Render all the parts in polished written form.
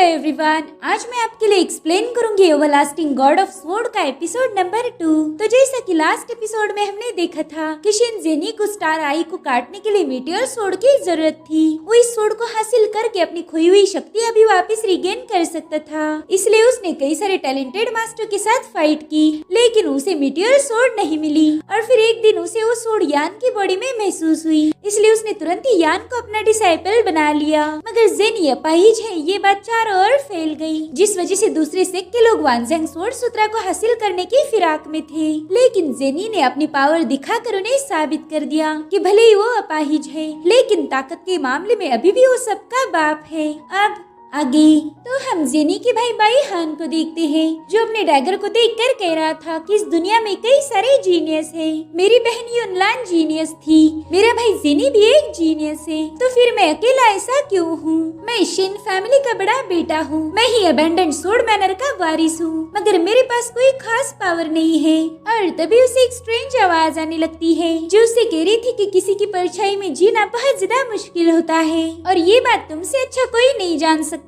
Everyone, आज मैं आपके लिए एक्सप्लेन करूंगी एवरलास्टिंग गॉड ऑफ स्वॉर्ड का एपिसोड नंबर 2। तो जैसा कि लास्ट एपिसोड में हमने देखा था कि शिनजेनी को स्टार आई को काटने के लिए मीटियोर स्वॉर्ड की जरूरत थी। वो इस स्वॉर्ड को हासिल करके अपनी खोई हुई शक्ति अभी वापस रिगेन कर सकता था, इसलिए उसने कई सारे टैलेंटेड मास्टर के साथ फाइट की, लेकिन उसे मीटियोर स्वॉर्ड नहीं मिली। और फिर एक दिन उसे वो स्वॉर्ड यान की बॉडी में महसूस हुई, इसलिए उसने तुरंत ही यान को अपना डिसाइपल बना लिया। मगर जेनी अपाहिज है, ये बात चारों ओर फैल गई, जिस वजह से दूसरे सेक्ट के लोग वानजेंग स्वॉर्ड सूत्रा को हासिल करने की फिराक में थे। लेकिन जेनी ने अपनी पावर दिखाकर उन्हें साबित कर दिया कि भले ही वो अपाहिज है, लेकिन ताकत के मामले में अभी भी वो सबका बाप है। अब आगे तो हम जेनी के भाई बाई हान को देखते हैं, जो अपने डैगर को देखकर कह रहा था कि इस दुनिया में कई सारे जीनियस हैं। मेरी बहन युनलान जीनियस थी, मेरा भाई जेनी भी एक जीनियस है, तो फिर मैं अकेला ऐसा क्यों हूँ? मैं शिन फैमिली का बड़ा बेटा हूँ, मैं ही अबैंडन्ड स्वॉर्ड मैनर का वारिस हूँ, मगर मेरे पास कोई खास पावर नहीं है। और तभी उसे एक स्ट्रेंज आवाज आने लगती है, जो उसे कह रही थी कि किसी की परछाई में जीना बहुत ज्यादा मुश्किल होता है, और ये बात तुमसे अच्छा कोई नहीं जान सकता।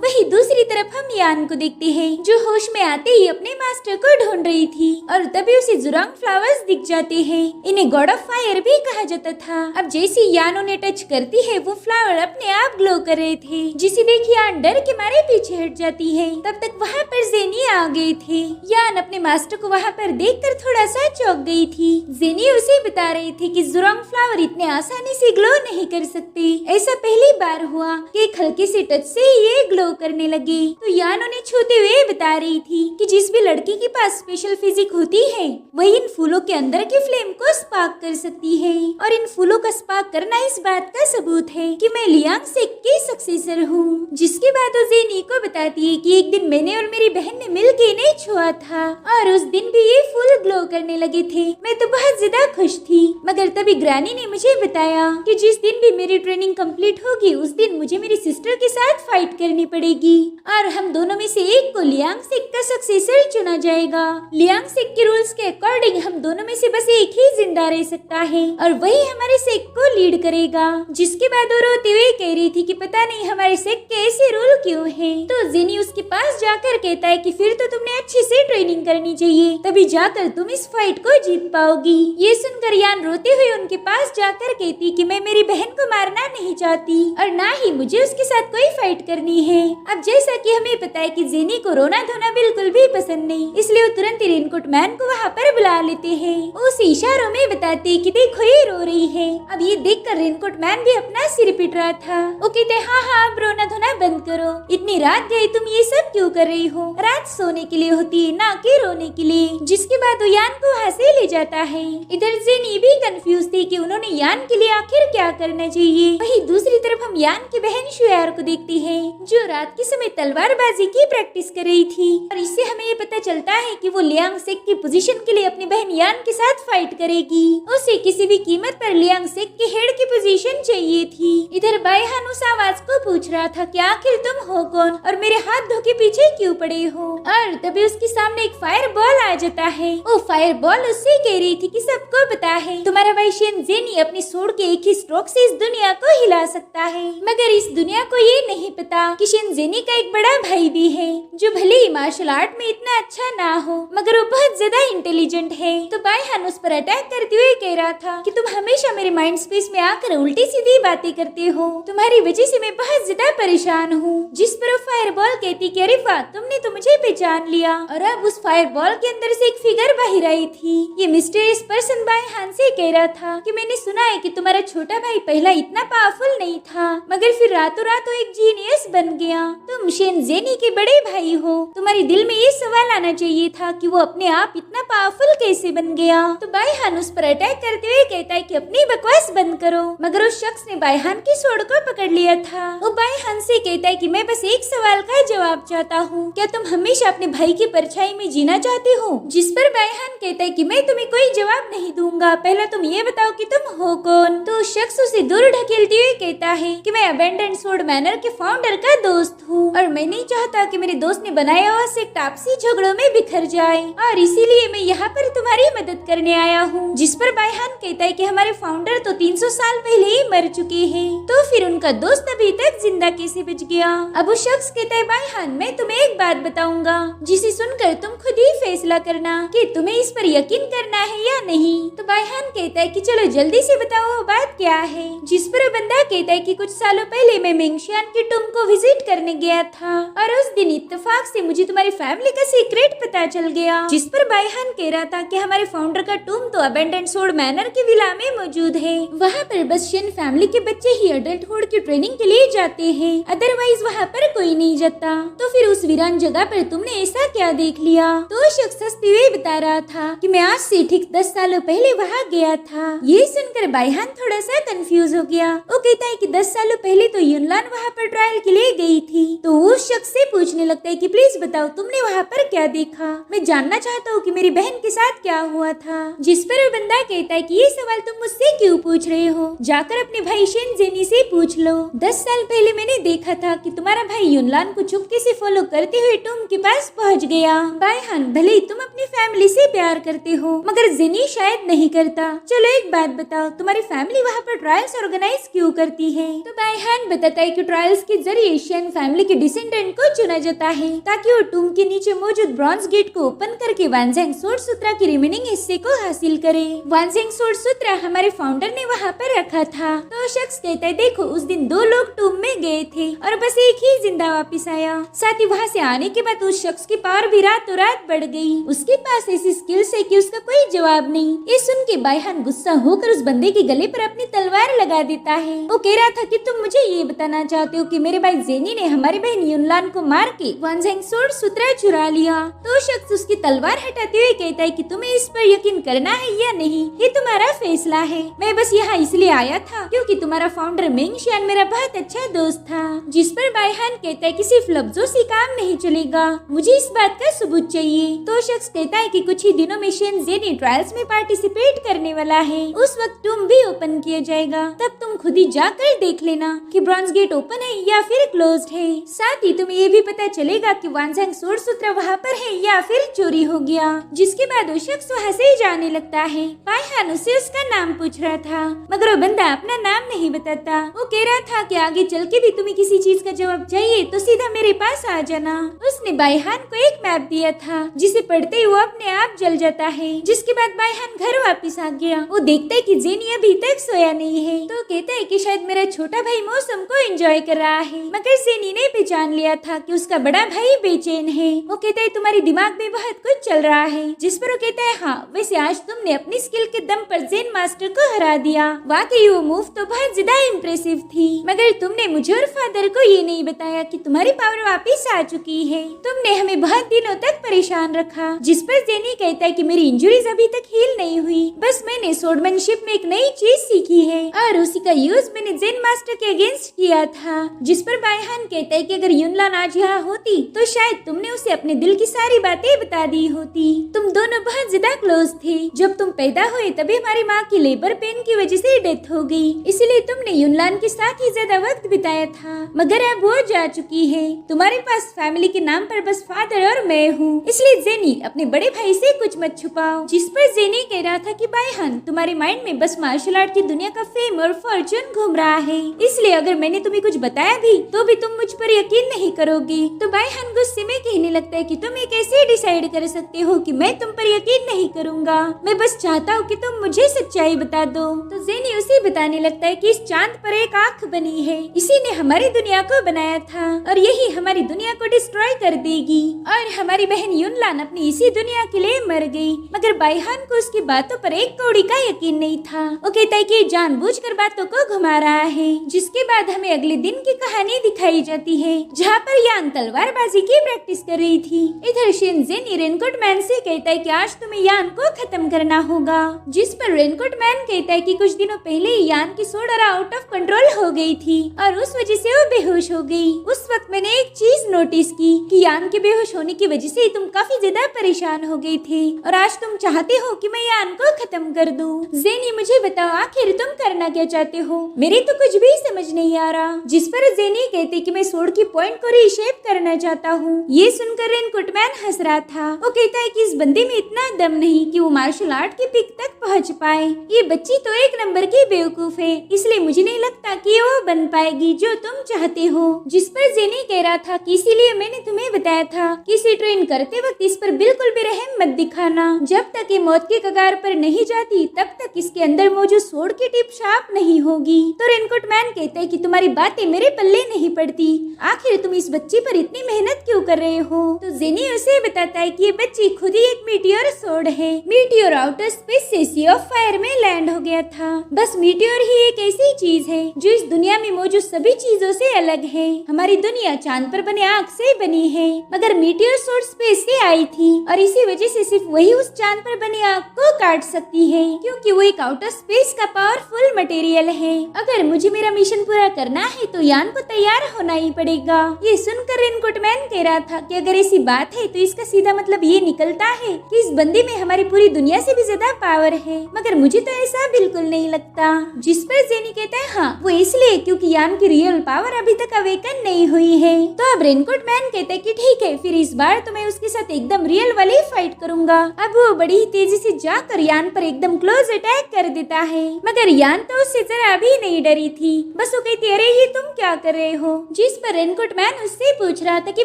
वही दूसरी तरफ हम यान को देखते हैं, जो होश में आते ही अपने मास्टर को ढूंढ रही थी, और तभी उसे जुरांग फ्लावर्स दिख जाते हैं। इन्हें गॉड ऑफ फायर भी कहा जाता था। अब जैसे यान उन्हें टच करती है, वो फ्लावर अपने आप ग्लो कर रहे थे, जिसे देख यान डर के मारे पीछे हट जाती है। तब तक वहाँ पर जेनी आ गए थे। यान अपने मास्टर को वहाँ पर देखकर थोड़ा सा चौंक गई थी। जेनी उसे बता रही थी कि जुरांग फ्लावर इतने आसानी से ग्लो नहीं कर सकते, ऐसा पहली बार हुआ कि एक हल्के से टच से ये ग्लो करने लगे। तो यान उन्हें छूते हुए बता रही थी कि जिस भी लड़की के पास स्पेशल फिजिक होती है, वही इन फूलों के अंदर के फ्लेम को स्पार्क कर सकती है, और इन फूलों का स्पार्क करना इस बात का सबूत है कि मैं लियांग सेक की सक्सेसर हूँ। जिसके बाद वो जेनी को बताती है कि एक दिन मैंने और मेरी बहन ने मिलकर इन्हें छुआ था, और उस दिन भी ये फूल ग्लो करने लगे थे। मैं तो बहुत ज्यादा खुश थी, मगर तभी ग्रानी ने मुझे बताया कि जिस दिन भी मेरी ट्रेनिंग कंप्लीट होगी, उस दिन मुझे मेरी सिस्टर के साथ फाइट करनी पड़ेगी, और हम दोनों में से एक को लियांग सेक का सक्सेसर चुना जाएगा। लियांग सेक के रूल्स के अकॉर्डिंग हम दोनों में से बस एक ही जिंदा रह सकता है, और वही हमारे सेक को लीड करेगा। जिसके बाद वो रोते हुए कह रही थी कि पता नहीं हमारे सेक के ऐसे रूल क्यों हैं। तो जेनी उसके पास जाकर कहता है कि फिर तो तुमने अच्छे से ट्रेनिंग करनी चाहिए, तभी जाकर तुम इस फाइट को जीत पाओगी। ये सुनकर यान रोते हुए उनके पास जाकर कहती कि मैं मेरी बहन को मारना नहीं चाहती, और ना ही मुझे उसके साथ कोई फाइट करनी है। अब जैसा कि हमें पता है कि जेनी को रोना धोना बिल्कुल भी पसंद नहीं, इसलिए वो तुरंत ही रेनकोट मैन को वहाँ पर बुला लेते हैं। उसे इशारों में बताते हैं कि देखो ये रो रही है। अब ये देखकर रेनकोट मैन भी अपना सिर पिट रहा था। वो कहते हाँ हाँ, अब रोना धोना बंद करो, इतनी रात गई, तुम ये सब क्यों कर रही हो? रात सोने के लिए होती है, ना कि रोने के लिए। जिसके बाद वो यान को वहाँ से ले जाता है। इधर जेनी भी कंफ्यूज थी कि उन्होंने यान के लिए आखिर क्या करना चाहिए। वही दूसरी तरफ हम यान की बहन शुयार को देखते हैं, जो रात के समय तलवारबाजी की प्रैक्टिस कर रही थी, और इससे हमें ये पता चलता है कि वो लियांग सेक की पोजीशन के लिए अपनी बहन यान के साथ फाइट करेगी। उसे किसी भी कीमत पर लियांग सेक के हेड की पोजीशन चाहिए थी। इधर बायहान उस आवाज को पूछ रहा था कि आखिर तुम हो कौन, और मेरे हाथ धो के पीछे क्यों पड़े हो? और तभी उसके सामने एक फायर बॉल आ जाता है। वो फायर बॉल उससे कह रही थी कि सबको पता है तुम्हारा भाई शिनजेनी अपनी स्वॉर्ड के एक ही स्ट्रोक से इस दुनिया को हिला सकता है, मगर इस दुनिया को ये नहीं पता कि शिनजेनी का एक बड़ा भाई भी है, जो भले ही मार्शल आर्ट में इतना अच्छा ना हो, मगर वो बहुत ज्यादा इंटेलिजेंट है। तो बायहान उस पर अटैक करते हुए कह रहा था कि तुम हमेशा मेरे माइंड स्पेस में आकर उल्टी सीधी बातें करते हो, तुम्हारी वजह से मैं बहुत ज्यादा परेशान हूँ। जिस पर वो फायर बॉल कहती कि अरे वाह, तुमने तो मुझे पहचान लिया। और अब उस फायर बॉल के अंदर से एक फिगर बाहर आई थी। ये मिस्टीरियस पर्सन बायहान से कह रहा था कि मैंने सुना है कि तुम्हारा छोटा भाई पहला इतना पावरफुल नहीं था, मगर फिर रातों रात वो एक जीनियस बन गया। तुम शिनजेनी के बड़े भाई हो, तुम्हारे दिल में ये सवाल आना चाहिए था कि वो अपने आप इतना पावरफुल कैसे बन गया। तो बायहान उस पर अटैक करते हुए कहता है कि अपनी बकवास बंद करो, मगर उस शख्स ने बायहान की स्वॉर्ड को पकड़ लिया था। वो बायहान से कहता है कि मैं बस एक सवाल का जवाब चाहता हूँ, क्या तुम हमेशा अपने भाई की परछाई में जीना चाहते हो? जिस पर बायहान कहता है कि मैं तुम्हें कोई जवाब नहीं दूंगा, पहले तुम ये बताओ कि तुम हो कौन। तो उस शख्स उसे दूर ढकेलते हुए कहता है कि मैं अबैंडन्ड स्वॉर्ड मैनर के फाउंडर का दोस्त हूँ, और मैं नहीं चाहता कि मेरे दोस्त ने बनाया हुआ सेक्ट आपसी झगड़ों में बिखर जाए, और इसीलिए मैं यहाँ पर तुम्हारी मदद करने आया हूँ। जिस पर बायहान कहता है कि हमारे फाउंडर तो 300 साल पहले ही मर चुके हैं, तो फिर उनका दोस्त अभी तक जिंदा कैसे बच गया। अब वो शख्स कहता है बायहान मैं तुम्हें एक बात बताऊंगा जिसे सुनकर तुम खुद ही फैसला करना कि तुम्हें इस पर यकीन करना है या नहीं। तो बायहान कहता है कि चलो जल्दी से बताओ वो बात क्या है। जिस पर बंदा कहता है कि कुछ सालों पहले मैं मिंगशियान की टूम को विजिट करने गया था और उस दिन इत्तेफाक से मुझे तुम्हारी फैमिली का सीक्रेट पता चल गया। जिस पर बायहान कह रहा था कि हमारे फाउंडर का टूम तो अबेंडेंट सोड मैनर के विला में मौजूद है, वहाँ पर बस शेन फैमिली के बच्चे ही अडल्टहुड की ट्रेनिंग के लिए जाते हैं, अदरवाइज वहाँ पर कोई नहीं जाता। तो फिर उस वीरान जगह पर तुमने ऐसा क्या देख लिया। तो शख्स हंसते हुए बता रहा था कि मैं आज से ठीक 10 सालों पहले वहाँ गया था। ये सुनकर बायहान थोड़ा सा कंफ्यूज हो गया। वो कहता है कि 10 सालों पहले तो युनलान वहाँ पर ट्रायल के लिए गई थी। तो उस शख्स से पूछने लगता है कि प्लीज बताओ तुमने वहाँ पर क्या देखा, मैं जानना चाहता हूँ कि मेरी बहन के साथ क्या हुआ था। जिस पर बंदा कहता है कि ये सवाल तुम मुझसे क्यों पूछ रहे हो, जाकर अपने भाई शेन जेनी से पूछ लो। 10 साल पहले मैंने देखा था कि तुम्हारा भाई युनलान को चुपके से फॉलो करते हुए टूम के पास पहुँच गया। बायहान भले ही तुम अपनी फैमिली से प्यार करते हो मगर जेनी शायद नहीं करता। चलो एक बात बताओ तुम्हारी फैमिली वहाँ पर ट्रायल्स ऑर्गेनाइज क्यों करती है। तो बायहान बताता है कि ट्रायल्स के जरिए शेन फैमिली के डिसेंडेंट को चुना जाता है ताकि वो टूम के नीचे मौजूद ब्रॉन्ज गेट को ओपन करके वानजेंग सोर्ड सूत्रा की रिमेनिंग हिस्से को हासिल करे। वानजेंग सोर्ड सूत्रा हमारे फाउंडर ने वहाँ पर रखा था। तो शख्स कहता है देखो उस दिन 2 लोग टूम में गए थे और बस एक ही जिंदा वापिस आया। साथ ही वहाँ से आने के बाद उस शख्स की पावर भी रातों रात बढ़ गई। उसके पास ऐसी स्किल्स है कि उसका कोई जवाब नहीं। ये सुन के बायहान गुस्सा होकर उस बंदे के गले पर अपनी तलवार लगा देता है। वो कह रहा था कि तुम मुझे ये बताना चाहते हो कि मेरे भाई जेनी ने हमारी बहन युनलान को मार के वानजेंग सोर्ड सूत्रा चुरा लिया। तो शख्स उसकी तलवार हटाते हुए कहता है कि तुम्हें इस पर यकीन करना है या नहीं, ये तुम्हारा फैसला है। मैं बस यहाँ इसलिए आया था क्योंकि तुम्हारा फाउंडर मिंगशियान मेरा बहुत अच्छा दोस्त था। जिस पर बायहान कहता है कि सिर्फ लफ्जों से काम नहीं चलेगा, मुझे इस बात का सबूत चाहिए। तो शख्स कहता है कि कुछ ही दिनों में शेन जेनी ट्रायल्स में पार्टिसिपेट करने वाला है। उस वक्त टूम भी ओपन किया जाएगा, तब तुम खुद ही जाकर देख लेना कि ब्रॉन्ज गेट ओपन है या फिर क्लोज्ड है। साथ ही तुम्हें ये भी पता चलेगा कि वानजेंग सोर्ड सूत्रा वहाँ पर है या फिर चोरी हो गया। जिसके बाद वो शख्स वहाँ से जाने लगता है। बायहान उससे उसका नाम पूछ रहा था मगर वो बंदा अपना नाम नहीं बताता। वो कह रहा था कि आगे चल के भी तुम्हें किसी चीज का जवाब चाहिए तो सीधा मेरे पास आ जाना। उसने बायहान को एक मैप दिया था जिसे पढ़ते ही वो अपने आप जल जाता है। जिसके बाद बायहान घर वापस आ गया। वो देखता है कि जेनी अभी तक सोया नहीं है। तो कहता है कि शायद मेरा छोटा भाई मौसम को एंजॉय कर रहा है, मगर जेनी ने पहचान लिया था कि उसका बड़ा भाई बेचैन है। वो कहता है तुम्हारे दिमाग में बहुत कुछ चल रहा है। जिस पर वो कहता है हाँ वैसे आज तुमने अपनी स्किल के दम पर जेन मास्टर को हरा दिया। वाकई वो मूव तो बहुत ज्यादा इम्प्रेसिव थी, मगर तुमने मुझे और फादर को ये नहीं बताया कि तुम्हारी पावर वापिस आ चुकी है। तुमने हमें बहुत दिनों तक परेशान रखा। जिस पर जेनी कहता है कि मेरी इंजुरीज अभी तक हील नहीं हुई, बस मैंने सोर्डमैनशिप में एक नई चीज सीखी है और उसी का यूज मैंने जेन मास्टर के अगेंस्ट किया था। जिस पर बायहान कहता है कि अगर युनलान आज यहाँ होती तो शायद तुमने उसे अपने दिल की सारी बातें बता दी होती। तुम दोनों बहुत ज्यादा क्लोज थे। जब तुम पैदा हुए तभी हमारी माँ की लेबर पेन की वजह से डेथ हो गई, इसलिए तुमने युनलान के साथ ही ज्यादा वक्त बिताया था, मगर अब वो जा चुकी है। तुम्हारे पास फैमिली के नाम पर बस फादर और मैं हूँ, इसलिए जेनी अपने बड़े भाई से कुछ मत छुपाओ। जिस पर जेनी कह रहा था कि बायहान तुम्हारे माइंड में बस मार्शल आर्ट की दुनिया का फेम और फॉर्चून घूम रहा है, इसलिए अगर मैंने तुम्हें कुछ बताया भी तो भी तुम मुझ पर यकीन नहीं करोगी। तो बायहान गुस्से में कहने लगता है कि तुम ये कैसे डिसाइड कर सकते हो कि मैं तुम पर यकीन नहीं करूंगा, मैं बस चाहता हूँ कि तुम मुझे सच्चाई बता दो। तो जेनी उसे बताने लगता है कि इस चांद पर एक आँख बनी है, इसी ने हमारी दुनिया को बनाया था और यही हमारी दुनिया को डिस्ट्रॉय कर देगी। और हमारी बहन युनलान अपनी इसी दुनिया के लिए मर गई, मगर बायहान को उसकी बातों पर एक कौड़ी का यकीन नहीं था। वो कहता है कि जानबूझकर बातों को घुमा रहा है। जिसके बाद हमें अगले दिन की कहानी दिखाई जाती है जहाँ पर यान तलवारबाजी की प्रैक्टिस कर रही थी। इधर शेन जेनी रेनकोट मैन से कहता है कि आज तुम्हें यान को खत्म करना होगा। जिस पर रेनकोट मैन कहता है कि कुछ दिनों पहले ही यान की सोडरा आउट ऑफ कंट्रोल हो गई थी और उस वजह से वो बेहोश हो गई। उस वक्त मैंने एक चीज नोटिस की कि यान के बेहोश होने की वजह से तुम काफी ज्यादा परेशान हो गए थे और आज तुम चाहते हो कि मैं यान को खत्म कर दूं। जेनी मुझे बताओ आखिर तुम करना क्या चाहते हो? मेरे तो कुछ भी समझ नहीं आ रहा। जिस पर जेनी कहते कि मैं स्वॉर्ड की पॉइंट को रीशेप करना चाहता हूँ। ये सुनकर रेनकोट मैन हंस रहा था। वो कहता है कि इस बंदे में इतना दम नहीं कि वो मार्शल आर्ट की पीक तक पहुँच पाए। ये बच्ची तो एक नंबर की बेवकूफ है, इसलिए मुझे नहीं लगता कि वो बन पाएगी जो तुम चाहते हो। जिस पर जेनी कह रहा था कि इसीलिए मैंने तुम्हें बताया था कि इसे ट्रेन करते वक्त इस पर बिल्कुल भी रहम मत दिखाना। जब तक ये मौत के कगार पर नहीं जाती तब तक इसके अंदर मौजूद स्वॉर्ड की टिप शार्प नहीं होगी। तो रेनकोट मैन कहता है कि तुम्हारी बातें मेरे पल्ले नहीं पड़ती। आखिर तुम इस बच्ची पर इतनी मेहनत क्यों कर रहे हो? तो जेनी उसे बताता है कि ये बच्ची खुद ही एक मीटियोर स्वॉर्ड है। मीटियोर आउटर स्पेस से सी ऑफ फायर में लैंड हो गया था। बस मीटियोर ही एक ऐसी चीज है जो इस दुनिया में मौजूद सभी चीजों से अलग है। हमारी दुनिया चांद पर बने आग से बनी है, मगर मीटियोर स्वॉर्ड स्पेस से आई थी और इसी वजह से सिर्फ वही उस चांद पर बनी आग को काट सकती है, क्योंकि वो एक आउटर स्पेस का पावरफुल मटेरियल है। अगर मुझे मेरा मिशन पूरा करना है तो यान को तैयार होना ही पड़ेगा। ये सुनकर रेनकोट मैन कह रहा था कि अगर ऐसी बात है तो इसका सीधा मतलब ये निकलता है कि इस बंदे में हमारी पूरी दुनिया से भी ज्यादा पावर है, मगर मुझे तो ऐसा बिल्कुल नहीं लगता। जिस पर जेनी कहता है हाँ वो इसलिए क्योंकि यान की रियल पावर अभी तक अवेकन नहीं हुई है। तो अब रेनकोट मैन कहता है कि ठीक है, फिर इस बार तो मैं उसके साथ एकदम रियल वाली फाइट करूंगा। अब वो बड़ी ही तेजी से जाकर यान पर एकदम क्लोज अटैक कर देता है, मगर यान तो उससे जरा भी नहीं डरी थी। बस वो कहती अरे ये तुम क्या कर रहे हो? जिस पर रेनकोट मैन उससे पूछ रहा था कि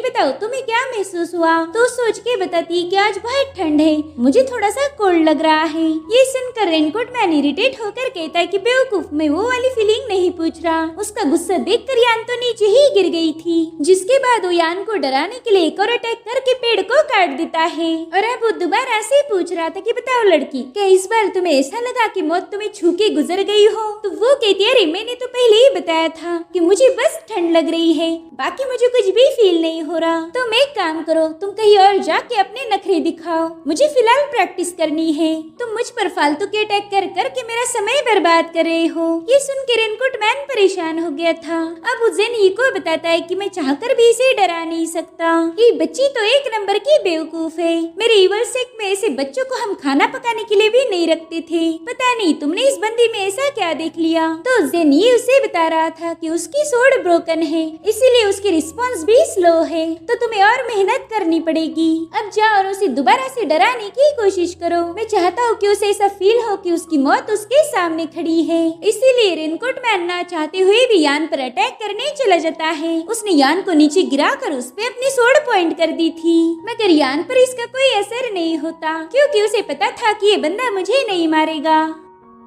बताओ तुम्हें क्या महसूस हुआ? तो सोच के बताती कि आज बहुत ठंड है, मुझे थोड़ा सा कोल्ड लग रहा है। ये सुनकर रेनकोट मैन इरिटेट होकर कहता है कि बेवकूफ, मैं वो वाली फीलिंग नहीं पूछ रहा। उसका गुस्सा देखकर यान तो नीचे ही गिर गई थी। जिसके बाद वो यान को डराने के लिए एक और अटैक करके पेड़ को काट देता है। और अब वो दोबारा से पूछ रहा था कि बताओ लड़की, क्या इस बार तुम्हें ऐसा लगा कि मौत तुम्हें छू के गुजर गई हो? तो वो कहती है अरे मैंने तो पहले ही बताया था कि मुझे बस ठंड लग रही है, बाकी मुझे कुछ भी फील नहीं हो रहा। तुम एक काम करो, तुम कहीं और जाके अपने नखरे दिखाओ, मुझे फिलहाल प्रैक्टिस करनी है। तुम मुझ पर फालतू के अटैक कर करके मेरा समय बर्बाद कर रहे हो। ये सुन के रेनकोट मैन परेशान हो गया था। अब वो जेनी को बताता है कि मैं चाहकर भी इसे डरा नहीं सकता। ये बच्ची तो एक नंबर की बेवकूफ है। मेरे ईवल सेक्ट में ऐसे बच्चों को हम खाना पकाने के लिए भी नहीं रखते थे। पता नहीं तुमने इस बंदी में ऐसा क्या देख लिया? तो जेनी उसे बता रहा था कि उसकी स्वॉर्ड ब्रोकन है, इसीलिए उसकी रिस्पॉन्स भी स्लो है, तो तुम्हें और मेहनत करनी पड़ेगी। अब जाओ और उसे दोबारा से डराने की कोशिश करो। मैं चाहता हूँ कि उसे ऐसा फील हो कि उसकी मौत उसके सामने खड़ी है। इसीलिए रेनकोट मैन ना चाहते हुए भी यान पर अटैक करने चला जाता है। उसने यान को नीचे गिराकर उस पे अपनी स्वॉर्ड पॉइंट कर दी थी, मगर यान पर इसका कोई असर नहीं होता, क्योंकि उसे पता था कि ये बंदा मुझे नहीं मारेगा।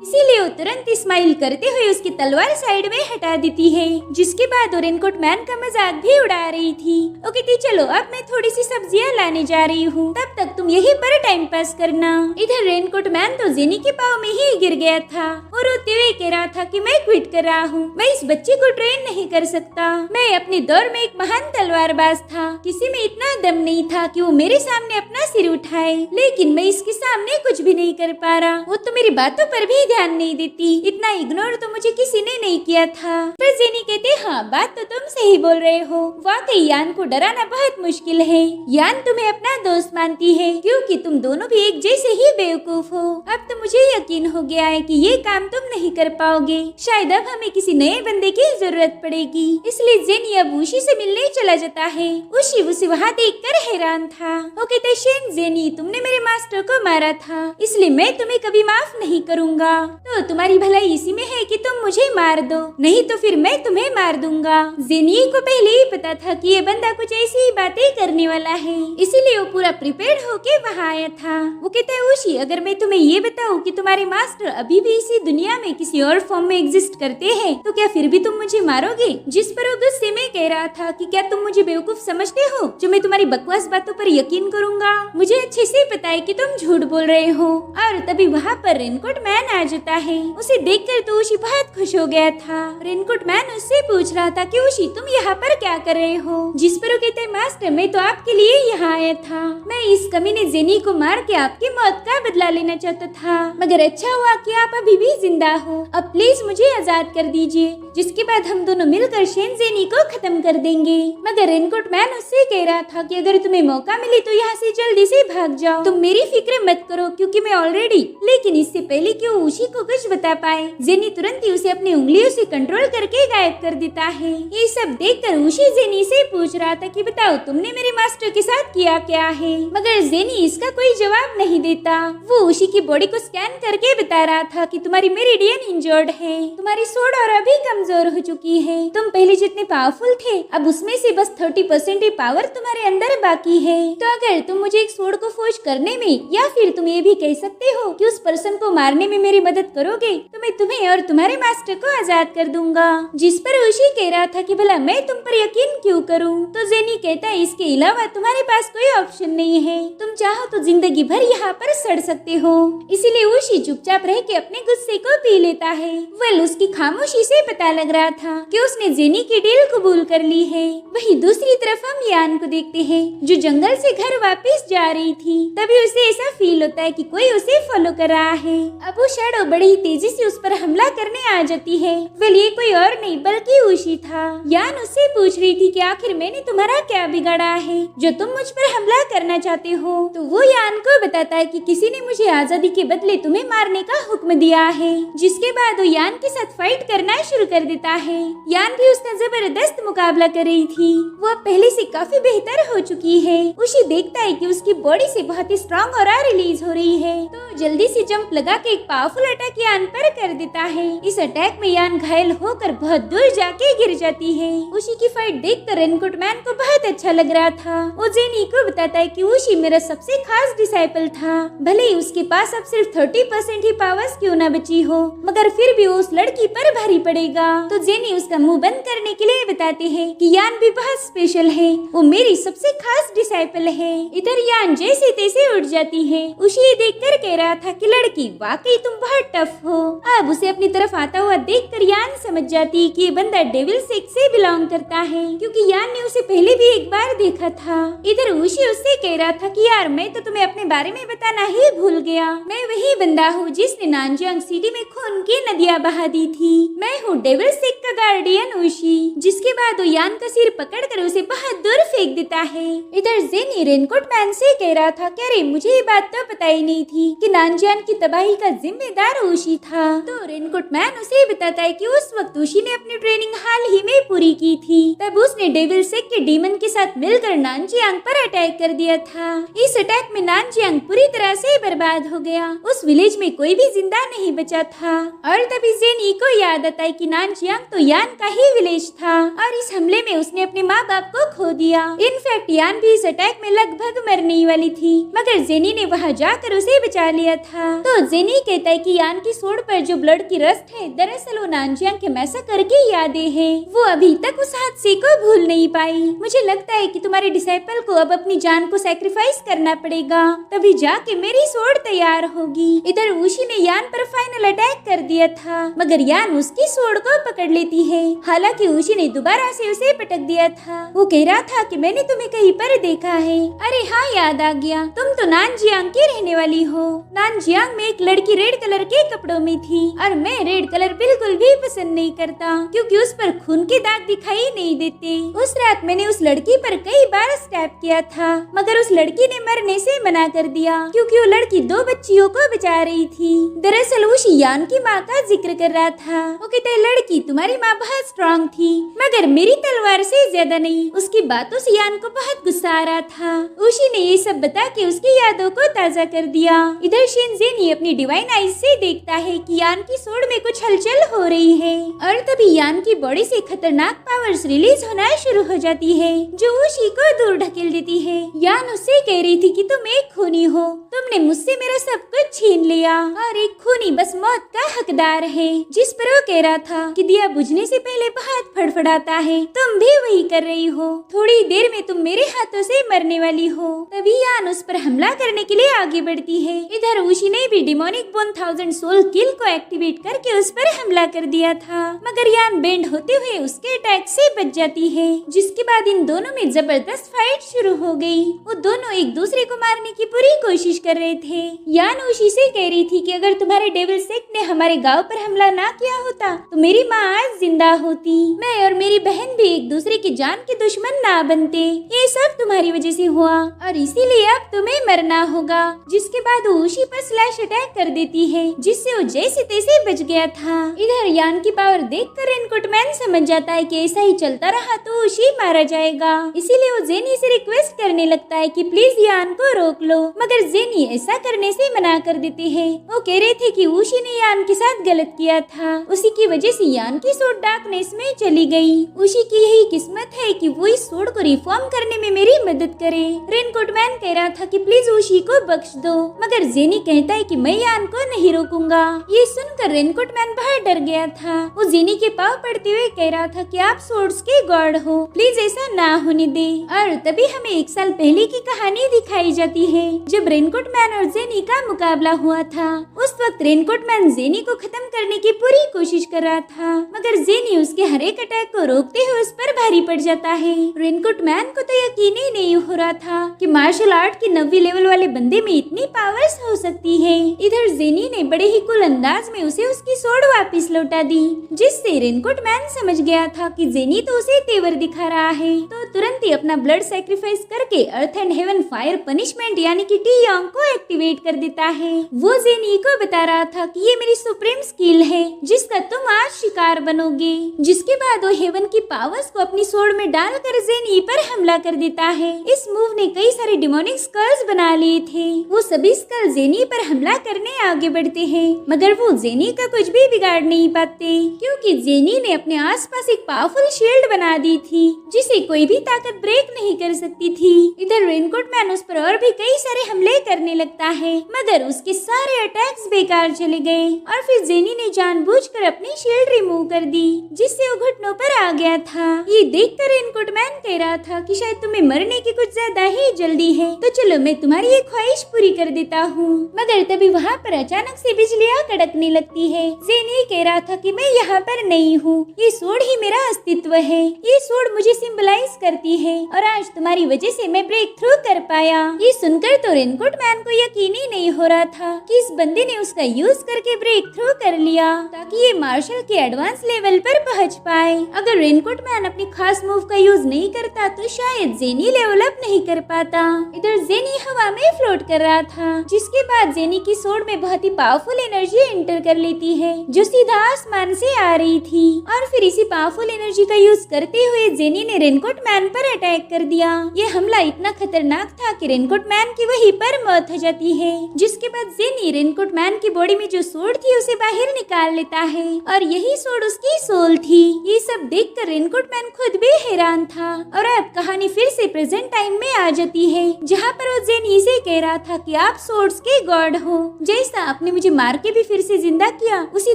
इसीलिए वो तुरंत स्माइल करते हुए उसकी तलवार साइड में हटा देती है। जिसके बाद वो रेनकोट मैन का मजाक भी उड़ा रही थी। वो कहती चलो अब मैं थोड़ी सी सब्जियां लाने जा रही हूँ, तब तक तुम यहीं पर टाइम पास करना। इधर रेनकोट मैन तो जेनी के पाँव में ही गिर गया था और रोते हुए कह रहा था कि मैं क्विट कर रहा हूँ, मैं इस बच्चे को ट्रेन नहीं कर सकता। मैं अपने दौर में एक महान तलवारबाज था, किसी में इतना दम नहीं था कि वो मेरे सामने अपना सिर उठाए, लेकिन मैं इसके सामने कुछ भी नहीं कर पा रहा। वो तो मेरी बातों पर भी ध्यान नहीं देती, इतना इग्नोर तो मुझे किसी ने नहीं किया था। पर जेनी कहते हाँ बात तो तुम सही बोल रहे हो, वाकई यान को डराना बहुत मुश्किल है। यान तुम्हें अपना दोस्त मानती है क्योंकि तुम दोनों भी एक जैसे ही बेवकूफ हो। अब तो मुझे यकीन हो गया है कि ये काम तुम नहीं कर पाओगे, शायद अब हमें किसी नए बंदे की जरूरत पड़ेगी। इसलिए जेनी अब उशी से मिलने चला जाता है। उशी उसे वहाँ देखकर हैरान था। वो कहते शेन जेनी, तुमने मेरे मास्टर को मारा था, इसलिए मैं तुम्हें कभी माफ नहीं करूँगा। तो तुम्हारी भलाई इसी में है कि तुम मुझे मार दो, नहीं तो फिर मैं तुम्हें मार दूंगा। जेनी को पहले ही पता था कि ये बंदा कुछ ऐसी ही बातें करने वाला है, इसीलिए वो पूरा प्रिपेयर्ड होके वहाँ आया था। वो कहता है उशी, अगर मैं तुम्हें ये बताऊं कि तुम्हारे मास्टर अभी भी इसी दुनिया में किसी और फॉर्म में एग्जिस्ट करते हैं, तो क्या फिर भी तुम मुझे मारोगे? जिस पर वो गुस्से में कह रहा था कि क्या तुम मुझे बेवकूफ समझते हो जो मैं तुम्हारी बकवास बातों पर यकीन करूंगा? मुझे अच्छे से पता है कि तुम झूठ बोल रहे हो। और तभी वहाँ पर रेनकोट मैन आ जाता है। उसे देखकर तो उशी बहुत खुश हो गया था। रेनकोट मैन उससे पूछ रहा था कि उशी तुम यहाँ पर क्या कर रहे हो? जिस पर वो कहते हैं मास्टर मैं तो आपके लिए यहाँ आया था। मैं इस कमीने जेनी को मार के आपकी मौत का बदला लेना चाहता था, मगर अच्छा हुआ कि आप अभी भी जिंदा हो। अब प्लीज मुझे आजाद कर दीजिए, जिसके बाद हम दोनों मिलकर शेनजेनी को खत्म कर देंगे। मगर रेनकोट मैन उससे कह रहा था कि अगर तुम्हें मौका मिले तो यहाँ से जल्दी से भाग जाओ। तुम मेरी फिक्र मत करो क्योंकि मैं ऑलरेडी। लेकिन इससे पहले कि वो उशी को कुछ बता पाए, जेनी तुरंत ही उसे अपनी उंगलियों से कंट्रोल करके गायब कर देता है। ये सब देखकर उशी जेनी से पूछ रहा था कि बताओ तुमने मेरे मास्टर के साथ किया क्या है? मगर जेनी इसका कोई जवाब नहीं देता। वो उशी की बॉडी को स्कैन करके बता रहा था कि तुम्हारी मेरिडियन इंजर्ड है, तुम्हारी सोड और अभी कमजोर हो चुकी है। तुम पहले जितने पावरफुल थे अब उसमें से बस 30% ही पावर तुम्हारे अंदर बाकी है। तो अगर तुम मुझे एक सोड को फोर्ज करने में या फिर तुम ये भी कह सकते हो कि उस पर्सन को मारने में मेरी मदद करोगे तो मैं तुम्हें और तुम्हारे मास्टर को आजाद कर दूंगा। जिस पर उशी कह रहा था कि भला मैं तुम पर यकीन क्यों करूं? तो जेनी कहता है इसके अलावा तुम्हारे पास कोई ऑप्शन नहीं है, तुम चाहो तो जिंदगी भर यहाँ पर सड़ सकते हो। इसीलिए उशी चुपचाप रह के अपने गुस्से को पी लेता है। वेल उसकी खामोशी से पता लग रहा था कि उसने जेनी की डील कबूल कर ली है। वहीं दूसरी तरफ हम यान को देखते हैं जो जंगल से घर वापस जा रही थी। तभी उसे ऐसा फील होता है कि कोई उसे फॉलो कर रहा है। अब वो शैडो बड़ी ही तेजी से उस पर हमला करने आ जाती है। वेल ये कोई और नहीं बल्कि उशी था। यान उससे पूछ रही थी कि आखिर मैंने तुम्हारा क्या बिगाड़ा है जो तुम मुझ पर हमला करना चाहते हो? तो वो यान को बताता है कि किसी ने मुझे आजादी के बदले तुम्हें मारने का हुक्म दिया है। जिसके बाद वो यान के साथ फाइट करना शुरू कर देता है। यान भी उसका जबरदस्त मुकाबला कर रही थी। वो अब पहले से काफी बेहतर हो चुकी है। उशी देखता है कि उसकी बॉडी से बहुत ही स्ट्रॉन्ग ऑरा रिलीज हो रही है, तो जल्दी से जंप लगा के एक पावरफुल अटैक यान पर कर देता है। इस अटैक में यान घायल होकर बहुत दूर जाके गिर जाती है। उशी की फाइट देखकर रेनकोट मैन को बहुत अच्छा लग रहा था। वो जेनी को बताता है कि उशी मेरा सबसे खास डिसाइपल था। भले ही उसके पास अब सिर्फ 30% ही पावर्स क्यों न बची हो, मगर फिर भी उस लड़की पर भारी पड़ेगा। तो जेनी उसका मुंह बंद करने के लिए बताते हैं कि यान भी बहुत स्पेशल है, वो मेरी सबसे खास डिसाइपल है। इधर यान जैसे तैसे उठ जाती है। उशी देखकर कह रहा था कि लड़की वाकई तुम बहुत टफ हो। अब उसे अपनी तरफ आता हुआ देखकर यान समझ जाती है कि ये बंदा डेविल सेक्स से बिलोंग करता है, क्योंकि यान ने उसे पहले भी एक बार देखा था। इधर उशी उससे कह रहा था कि यार मैं तो तुम्हें अपने बारे में बताना ही भूल गया। मैं वही बंदा हूँ जिसने नानजियांग सिटी में खून की नदियाँ बहा दी थी। मैं हूँ डेविल सेक्स का गार्डियन उशी। जिसके बाद वो यान का सिर पकड़कर उसे बहुत दूर फेंक देता है। इधर जेनी रेनकोट मैन से कह रहा था कि अरे मुझे ये बात तो पता ही नहीं थी कि नानजियांग की तबाही का जिम्मेदार उशी था। तो रेनकोट मैन उसे बताता है कि उस वक्त उशी ने अपनी ट्रेनिंग हाल ही में पूरी की थी। तब उसने डेविल सेक्स के डीमन के साथ मिलकर नानजियांग पर अटैक कर दिया था। इस अटैक में नानजियांग पूरी तरह से बर्बाद हो गया। उस विलेज में कोई भी जिंदा नहीं बचा था। और तभी जेनी को याद आता है कि नानजियांग तो यान का ही विलेज था और इस हमले में उसने अपने माँ बाप को खो दिया। इनफैक्ट यान भी इस अटैक में लगभग मरने ही वाली थी, मगर जेनी ने वहाँ जाकर उसे बचा लिया था। तो जेनी कहता है कि यान की सोड पर जो ब्लड की रस्ट है दरअसल वो नानजियांग के मैसेकर की यादें हैं। वो अभी तक उस हादसे को भूल नहीं पाई। मुझे लगता है कि तुम्हारे डिसाइपल को अब अपनी जान को सैक्रिफाइस करना पड़ेगा, तभी जाके मेरी सोड तैयार होगी। इधर उशी ने यान पर फाइनल अटैक कर दिया था, मगर यान उसकी सोड को पकड़ लेती है। हालांकि उशी ने दोबारा से उसे पटक दिया था। वो कह रहा था कि मैंने तुम्हें कहीं पर देखा है। अरे हाँ याद आ गया, तुम तो नानजियांग की रहने वाली हो। नानजियांग में एक लड़की रेड कलर के कपड़ों में थी और मैं रेड कलर बिल्कुल भी पसंद नहीं करता क्योंकि उस पर खून के दाग दिखाई नहीं देते। उस रात मैंने उस लड़की पर कई बार स्टैप किया था, मगर उस लड़की ने मरने से मना कर दिया क्योंकि वो लड़की 2 बच्चियों को बचा रही थी। दरअसल उशी यान की माँ का जिक्र कर रहा था। वो कहता है लड़की तुम्हारी माँ बहुत स्ट्रॉन्ग थी, मगर मेरी तलवार से ज्यादा नहीं। उसकी बातों से यान को बहुत गुस्सा आ रहा था। उशी ने ये सब बता के उसकी यादों को ताजा कर दिया। इधर शिनजेनी अपनी डिवाइन आईज से देखता है कि यान की सोड में कुछ हलचल हो रही है और तभी यान की बॉडी से खतरनाक पावर्स रिलीज होना शुरू हो जाती है जो उशी को दूर ढकेल देती है। यान उससे कह रही थी कि तुम एक खूनी हो, तुमने मुझसे मेरा सब कुछ छीन लिया और एक खूनी बस मौत का हकदार है। जिस पर वो कह रहा था कि दिया बुझने से पहले बहुत फड़फड़ाता है, तुम भी वही कर रही हो। थोड़ी देर में तुम मेरे हाथों से मरने वाली हो। तभी यान उस पर हमला करने के लिए आगे बढ़ती है। इधर उशी ने भी डिमोनिक बोन 1000 सोल किल को एक्टिवेट करके उस पर हमला कर दिया था, मगर यान बेंड होते हुए उसके अटैक से बच जाती है। जिसके बाद इन दोनों में जबरदस्त फाइट शुरू हो गई। वो दोनों एक दूसरे को मारने की पूरी कोशिश कर रहे थे। यान उशी से कह रही थी कि अगर तुम्हारे डेविल सेक्ट ने हमारे गांव पर हमला ना किया होता तो मेरी माँ आज जिंदा होती, मैं और मेरी बहन भी एक दूसरे की जान के दुश्मन ना बनते। ये सब तुम्हारी वजह से हुआ और इसीलिए अब तुम्हें मरना होगा। जिसके बाद वो उशी पर स्लैश अटैक कर देती है, जिससे वो जैसे तैसे बच गया था। इधर यान की पावर देखकर रेनकोट मैन समझ जाता है कि ऐसा ही चलता रहा तो उशी मारा जाएगा। इसीलिए वो जेनी से रिक्वेस्ट करने लगता है कि प्लीज यान को रोक लो, मगर जेनी ऐसा करने से मना कर देते हैं। वो कह रहे थे कि उशी ने यान के साथ गलत किया था, उसी की वजह से यान की सोड डार्कनेस में चली गई। उशी की यही किस्मत है कि वो इस सोड को रिफॉर्म करने में मेरी मदद करे। रेनकोट मैन कह रहा था कि प्लीज उशी को बख्श दो, मगर जेनी कहता है कि मैं यान को नहीं रोकूंगा। ये सुनकर रेनकोट मैन बहुत डर गया था। वो जेनी के पाँव पड़ते हुए कह रहा था कि आप सोर्ड्स के गॉड हो, प्लीज ऐसा ना होने दे। और तभी हमें 1 साल पहले की कहानी दिखाई जाती है, जब रेनकोट मैन और जेनी का मुकाबला हुआ था। उस वक्त रेनकोट मैन जेनी को खत्म करने की पूरी कोशिश कर रहा था, मगर जेनी उसके हर एक अटैक को रोकते हुए उस पर भारी पड़ जाता है। रेनकोट मैन को तो यकीन ही नहीं हो रहा था कि मार्शल आर्ट के 90 लेवल वाले बंदे में इतनी पावर्स हो सकती है। इधर जेनी ने बड़े ही कूल अंदाज में उसे उसकी सोड वापस लौटा दी, जिससे रेनकोट मैन समझ गया था कि जेनी तो उसे तेवर दिखा रहा है। तो तुरंत ही अपना ब्लड सैक्रिफाइस करके earth and heaven fire punishment यानी कि टी यांग को एक्टिवेट कर देता है। वो जेनी को बता रहा था कि ये मेरी सुप्रीम स्किल है जिसका तुम आज शिकार बनोगे। जिसके बाद वो हेवन की पावर्स को अपनी सोड में डालकर जेनी पर हमला कर देता है। इस मूव ने कई सारे डिमोनिक स्कल्स बना लिए थे। वो सभी स्कल जेनी पर हमला करने आगे बढ़ते हैं, मगर वो जेनी का कुछ भी बिगाड़ नहीं पाते, क्योंकि जेनी ने अपने आसपास एक पावरफुल शील्ड बना दी थी जिसे कोई भी ताकत ब्रेक नहीं कर सकती थी। इधर रेनकोट मैन उस पर और भी कई सारे हमले करने लगता है, मगर उसके सारे अटैक्स बेकार चले गए। और फिर जेनी ने जानबूझकर अपनी शील्ड रिमूव कर दी, जिससे वो घुटनों पर आ गया था। ये देखकर रेनकोट मैन कह रहा था कि शायद तुम्हें मरने की कुछ ज्यादा ही जल्दी है, तो चलो मैं तुम्हारी ये ख्वाहिश पूरी कर देता हूँ। मगर तभी वहाँ पर अचानक से बिजलियाँ कड़कने लगती है। जेनी कह रहा था कि मैं यहाँ पर नहीं हूँ, ये सोड ही मेरा अस्तित्व है, ये सोड मुझे सिंबलाइज करती है और आज तुम्हारी वजह से मैं ब्रेक थ्रू कर पाया। ये सुनकर तो रेनकोट मैन को यकीन ही नहीं हो रहा था कि इस बंदे ने उसका यूज करके ब्रेक थ्रू कर लिया ताकि ये मार्शल के एडवांस लेवल पर पहुंच पाए। अगर रेनकोट मैन अपनी खास मूव का यूज नहीं करता तो शायद जेनी लेवल अप नहीं कर पाता। इधर जेनी हवा में फ्लोट कर रहा था, जिसके बाद जेनी की सोड में बहुत ही पावरफुल एनर्जी एंटर कर लेती है जो सीधा आसमान से आ रही थी। और फिर इसी पावरफुल एनर्जी का यूज करते हुए जेनी ने रेनकोट मैन पर अटैक कर दिया। ये हमला इतना खतरनाक था कि रेनकोट मैन की वहीं पर मौत हो जाती है। जिसके बाद जेनी रेनकोट मैन की बॉडी में जो सोड थी उसे बाहर निकाल लेता है और यही सोड उसकी सोल थी। ये सब देखकर रेनकोट मैन खुद भी हैरान था। और अब कहानी फिर से प्रेजेंट टाइम में आ जाती है, जहाँ पर वो जेनी से कह रहा था कि आप सोड्स के गॉड हो, जैसा आपने मुझे मार के भी फिर से जिंदा किया उसी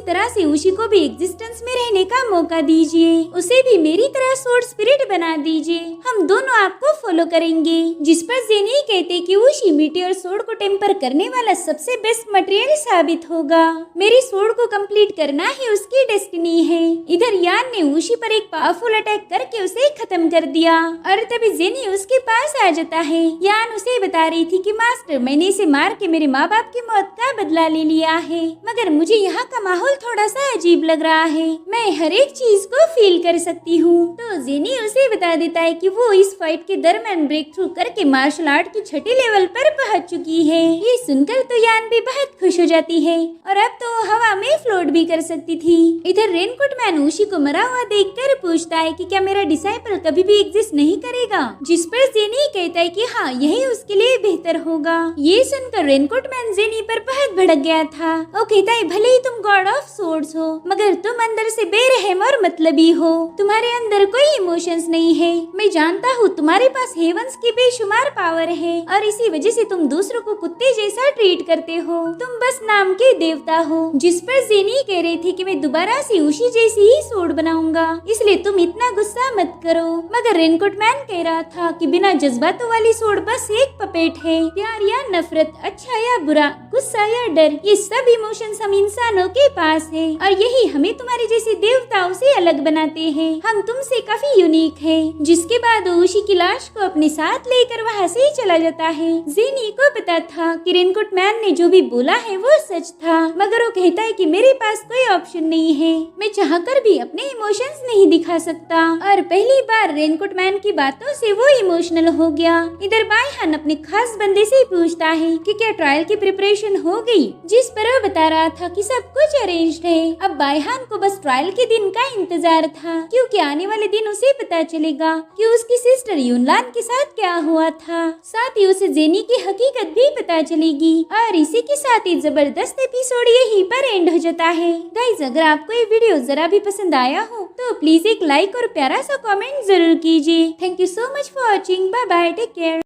तरह से उशी को भी एग्जिस्टेंस में रहने का मौका दीजिए, उसे भी मेरी तरह सोड स्पिरिट बना दीजिए, हम दोनों आपको फॉलो करेंगे। जिस पर जेनी कहते कि उशी मीटियोर सोड को टेम्पर करने वाला सबसे बेस्ट मटेरियल साबित होगा, मेरी सोड को कंप्लीट करना ही उसकी डेस्टिनी है। इधर यान ने उशी पर एक पावरफुल अटैक करके उसे खत्म कर दिया और तभी जेनी उसके पास आ जाता है। यान उसे बता रही थी कि मास्टर मैंने इसे मार के मेरे माँ बाप की मौत का बदला ले लिया है, मगर मुझे यहाँ का माहौल थोड़ा सा अजीब लग रहा है, मैं हर एक चीज को फील कर सकती हूँ। तो जेनी उसे बता देता है कि वो इस फाइट के दरमियान ब्रेक थ्रू करके मार्शल आर्ट की 6ठी लेवल पर पहुँच चुकी है। ये सुनकर तो यान भी बहुत खुश हो जाती है और अब तो हवा में फ्लोट भी कर सकती थी। इधर रेनकोट मैन उशी को मरा हुआ देखकर पूछता है कि क्या मेरा डिसाइपल कभी भी एग्जिस्ट नहीं करेगा, जिस पर जेनी कहता है कि हाँ यही उसके लिए बेहतर होगा। ये सुनकर रेनकोट मैन जेनी पर बहुत भड़क गया था। वो कहता है भले ही तुम गॉड ऑफ सोर्ड्स हो, मगर तुम अंदर से बेरहम और मतलबी हो, तुम्हारे अंदर कोई इमोशंस नहीं है। मैं जानता हूँ तुम्हारे पास हेवंस की बेशुमार पावर है और इसी वजह से तुम दूसरों को कुत्ते जैसा ट्रीट करते हो, तुम बस नाम के देवता हो। जिस पर जेनी कह रही थी कि मैं दोबारा से उशी जैसी ही सोड बनाऊंगा, इसलिए तुम इतना गुस्सा मत करो। मगर रेनकोट मैन कह रहा रहा था कि बिना जज्बातों वाली सोड बस एक पपेट है। प्यार या नफरत, अच्छा या बुरा, गुस्सा या डर, ये सब इमोशंस हम इंसानों के पास है और यही हमें तुम्हारे जैसे देवताओं से अलग बनाते हैं। हम तुमसे काफी यूनिक है। जिसके बाद वो उसी की लाश को अपने साथ लेकर वहाँ से चला जाता है। जेनी को पता था कि रेनकोट मैन ने जो भी बोला है वो सच था, मगर वो कहता है कि मेरे पास कोई ऑप्शन नहीं है, मैं चाहकर भी अपने इमोशंस नहीं दिखा सकता। और पहली बार रेनकोट मैन की बातों से वो इमोशनल हो गया। इधर बायहान अपने खास बंदे से पूछता है कि क्या ट्रायल की प्रिपरेशन हो गई, जिस पर वो बता रहा था कि सब कुछ अरेंज्ड है। अब बायहान को बस ट्रायल के दिन का इंतजार था, क्योंकि आने वाले दिन उसे पता चलेगा कि उसकी सिस्टर यूनलान के साथ क्या हुआ था। साथ ही उसे जेनी की हकीकत भी पता चलेगी। और इसी के साथ ही जबरदस्त एपिसोड यहीं पर एंड हो जाता है। गाइस, अगर आपको ये वीडियो जरा भी पसंद आया हो तो प्लीज एक लाइक और प्यारा सा कमेंट जरूर कीजिए। Thank you so much for watching. Bye bye, take care.